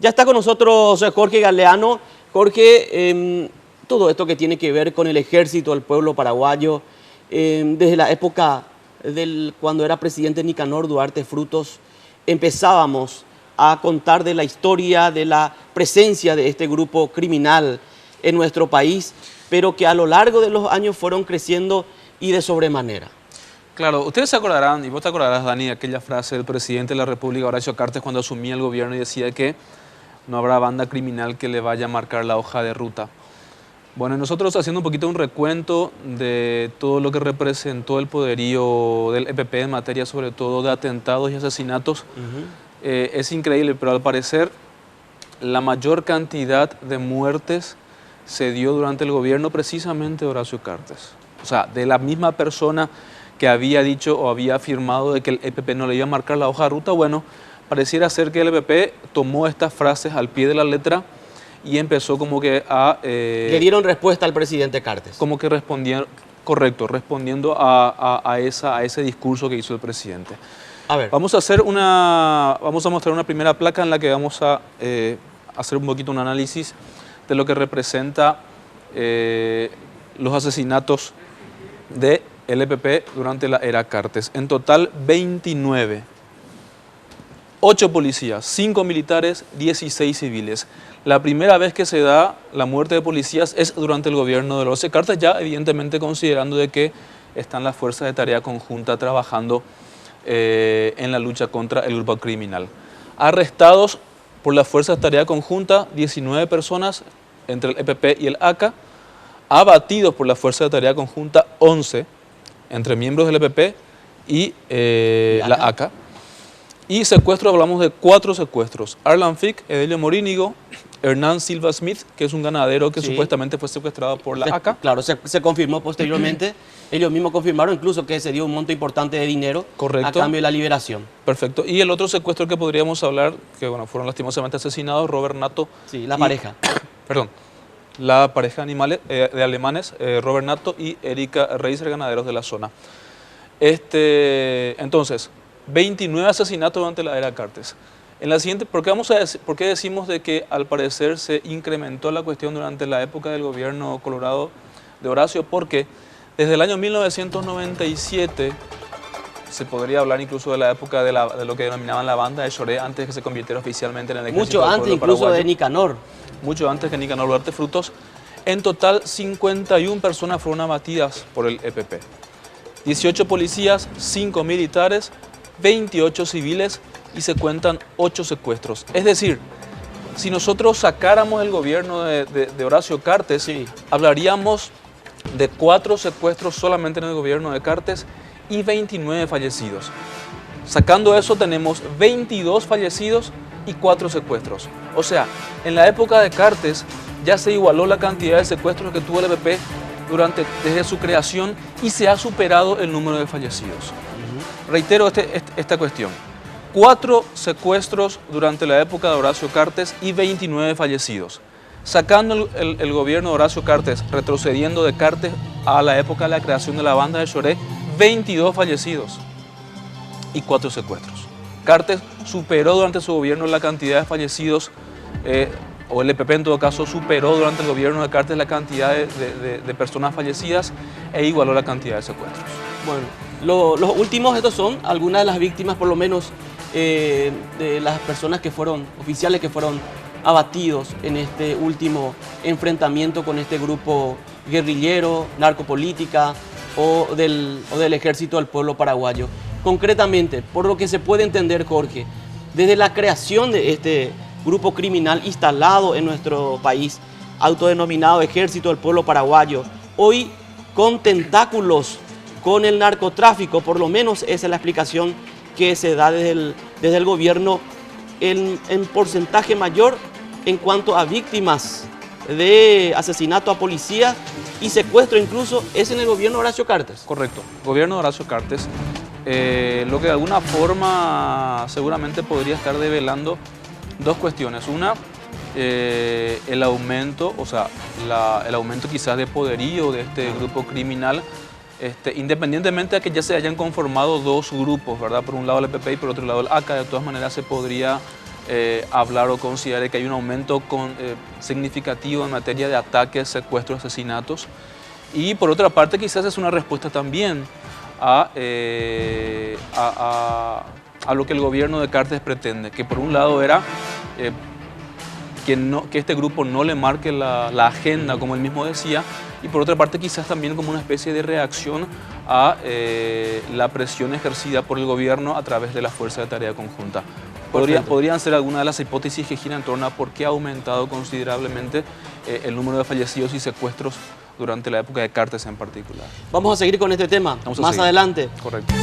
Ya está con nosotros Jorge Galeano. Jorge, todo esto que tiene que ver con el ejército del pueblo paraguayo, desde la época cuando era presidente Nicanor Duarte Frutos, empezábamos a contar de la historia, de la presencia de este grupo criminal en nuestro país, pero que a lo largo de los años fueron creciendo y de sobremanera. Claro, ustedes se acordarán, y vos te acordarás, Dani, de aquella frase del presidente de la República, Horacio Cartes, cuando asumía el gobierno y decía que no habrá banda criminal que le vaya a marcar la hoja de ruta. Bueno, nosotros haciendo un poquito un recuento de todo lo que representó el poderío del EPP en materia sobre todo de atentados y asesinatos, es increíble, pero al parecer la mayor cantidad de muertes se dio durante el gobierno precisamente de Horacio Cartes. O sea, de la misma persona que había dicho o había afirmado de que el EPP no le iba a marcar la hoja de ruta, bueno, pareciera ser que el EPP tomó estas frases al pie de la letra y empezó como que a... Le dieron respuesta al presidente Cartes. Como que respondieron, correcto, respondiendo a ese discurso que hizo el presidente. A ver. Vamos a mostrar una primera placa en la que vamos a hacer un poquito un análisis de lo que representa los asesinatos del EPP durante la era Cartes. En total, 29. 8 policías, 5 militares, 16 civiles. La primera vez que se da la muerte de policías es durante el gobierno de Horacio Cartes, ya evidentemente considerando de que están las fuerzas de tarea conjunta trabajando en la lucha contra el grupo criminal. Arrestados por las fuerzas de tarea conjunta, 19 personas entre el EPP y el ACA. Abatidos por la fuerza de tarea conjunta, 11 entre miembros del EPP y la ACA. Y secuestros, hablamos de 4 secuestros. Arlan Fick, Edelio Morínigo, Hernán Silva Smith, que es un ganadero que supuestamente fue secuestrado por la ACA. Claro, se confirmó posteriormente. Ellos mismos confirmaron incluso que se dio un monto importante de dinero. Correcto. A cambio de la liberación. Perfecto. Y el otro secuestro que podríamos hablar, que bueno, fueron lastimosamente asesinados, Robert Nato. Sí, la pareja. Perdón. La pareja de alemanes, Robert Nato y Erika Reiser, ganaderos de la zona. Entonces, 29 asesinatos durante la era Cartes. En la siguiente, ¿por qué decimos de que al parecer se incrementó la cuestión durante la época del gobierno colorado de Horacio? Porque desde el año 1997, se podría hablar incluso de la época de lo que denominaban la banda de Choré, antes de que se convirtiera oficialmente en el ejército mucho antes incluso de Nicanor. Mucho antes que Nicanor Duarte Frutos. En total, 51 personas fueron abatidas por el EPP. 18 policías, 5 militares, 28 civiles y se cuentan 8 secuestros. Es decir, si nosotros sacáramos el gobierno de Horacio Cartes, hablaríamos de 4 secuestros solamente en el gobierno de Cartes y 29 fallecidos. Sacando eso tenemos 22 fallecidos y 4 secuestros. O sea, en la época de Cartes ya se igualó la cantidad de secuestros que tuvo el EPP desde su creación y se ha superado el número de fallecidos. Reitero esta cuestión. 4 secuestros durante la época de Horacio Cartes y 29 fallecidos. Sacando el gobierno de Horacio Cartes, retrocediendo de Cartes a la época de la creación de la banda de Choré, 22 fallecidos y 4 secuestros. Cartes superó durante su gobierno la cantidad de fallecidos, o el EPP en todo caso superó durante el gobierno de Cartes la cantidad de personas fallecidas e igualó la cantidad de secuestros. Bueno, los últimos, estos son algunas de las víctimas, por lo menos, de las personas que fueron, oficiales que fueron abatidos en este último enfrentamiento con este grupo guerrillero, narcopolítica o del ejército del pueblo paraguayo. Concretamente, por lo que se puede entender, Jorge, desde la creación de este grupo criminal instalado en nuestro país, autodenominado Ejército del Pueblo Paraguayo, hoy con tentáculos con el narcotráfico, por lo menos esa es la explicación que se da desde el gobierno en porcentaje mayor en cuanto a víctimas de asesinato a policías y secuestro incluso, es en el gobierno de Horacio Cartes. Correcto, gobierno de Horacio Cartes, lo que de alguna forma seguramente podría estar develando dos cuestiones. Una, el aumento, o sea, el aumento quizás de poderío de este grupo criminal, independientemente de que ya se hayan conformado dos grupos, ¿verdad? Por un lado el EPP y por otro lado el ACA, de todas maneras se podría hablar o considerar que hay un aumento significativo en materia de ataques, secuestros, asesinatos. Y por otra parte, quizás es una respuesta también a lo que el gobierno de Cartes pretende, que por un lado era que este grupo no le marque la agenda, como él mismo decía, y por otra parte quizás también como una especie de reacción a la presión ejercida por el gobierno a través de la Fuerza de Tarea Conjunta. Podrían ser algunas de las hipótesis que giran en torno a por qué ha aumentado considerablemente el número de fallecidos y secuestros durante la época de Cartes en particular. Vamos a seguir con este tema más adelante. Correcto.